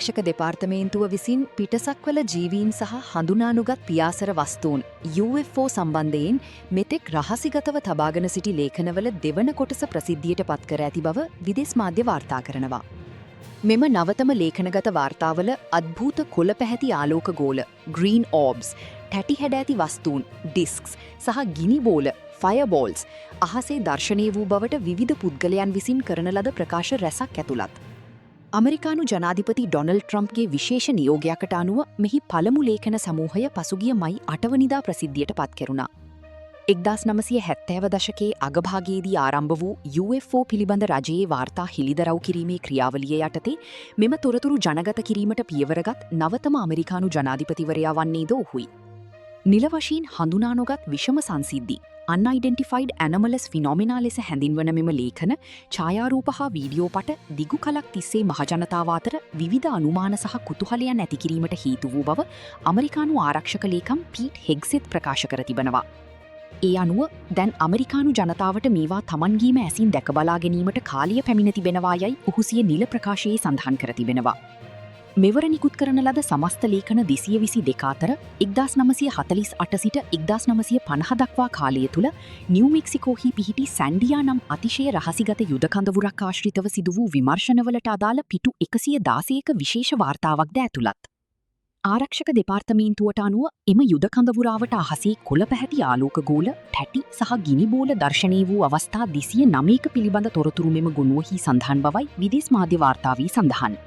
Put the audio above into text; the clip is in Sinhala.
ආරක්ෂක දෙපාර්තමේන්තුව විසින් පිටසක්වල ජීවීන් සහ හඳුනානුගත් පියාසර වස්තුූන් UFO සම්බන්ධයෙන් මෙතෙක් රහසිගතව තබාගෙන සිටි ලේඛනවල දෙවන කොටස ප්‍රසිද්ධියට පත් කර ඇති බව විදෙස් මාධ්‍ය වාර්තා කරනවා. මෙම නවතම ලේඛනගත වාර්තාවල අද්භූත කොළ පැහැති ආලෝක ගෝල ග්‍රීන් ඕබ්ස් ටැටි හැඩ ඇති වස්තුූන් ඩිස්ක්ස් සහ ගිනි බෝල ෆයබෝල්ස් අහසේ දර්ශනය වූ බවට විවිධ පුද්ගලයන් විසින් කරන ලද ප්‍රකාශ රැසක් ඇතුළත්. අමරිකානු ජනාධිපති ඩොනල්ඩ් ට්‍රම්ප්ගේ විශේෂ නියෝගයකට අනුව මෙහි පළමු ලේඛන සමූහය පසුගිය මයි 8 වනිදා ප්‍රසිද්ධියට පත් කෙරුණා. 1970 දශකයේ අගභාගයේදී ආරම්භ වූ UFO පිළිබඳ රජයේ වාර්තා හිලිදරව් කිරීමේ ක්‍රියාවලිය යටතේ මෙම තොරතුරු ජනගත කිරීමට පියවරගත් නවතම අමරිකානු ජනාධිපතිවරයා වන්නේද ඔහුයි. නිල වශයෙන් හඳුනා නොගත් විෂම සංසිද්ධි unidentified anomalous phenomena ලෙස හැඳින්වන මෙම ලේඛන ඡායාරූප හා වීඩියෝ පට දිගු කලක් තිස්සේ මහජනතාව අතර විවිධ අනුමාන සහ කුතුහලයන් ඇති කිරීමට හේතු වූ බව අමරිකානු ආරක්ෂක ලේකම් පීට් හෙග්සෙත් ප්‍රකාශ කර තිබෙනවා. ඒ අනුව දැන් අමරිකානු ජනතාවට මේවා තමන්ගේම ඇසින් දැක බලා ගැනීමට කාලය පැමිණ තිබෙනවා යයි ඔහු සිය නිල ප්‍රකාශයේ සඳහන් කර තිබෙනවා. මෙවර නිකුත් කරන ලද සමස්ත ලේඛන 222 අතර 1948 සිට 1950 දක්වා කාලය තුළ නිව් මෙක්සිකෝහි පිහිටි සැන්ඩියා නම් අතිශය රහසිගත යුද කඳවුරක් ආශ්‍රිතව සිදු වූ විමර්ශනවලට අදාළ පිටු 116ක විශේෂ වාර්තාවක්ද ඇතුළත්. ආරක්ෂක දෙපාර්තමේන්තුවට අනුව එම යුද කඳවුරාවට අහසේ කොළ පැහැති ආලෝක ගෝල ටැටි සහ ගිනි බෝල දර්ශනය වූ අවස්ථා 209ක පිළිබඳ තොරතුරු මෙම ගොනුවෙහි සඳහන් බවයි විදේශ මාධ්‍ය වාර්තාවේ සඳහන්.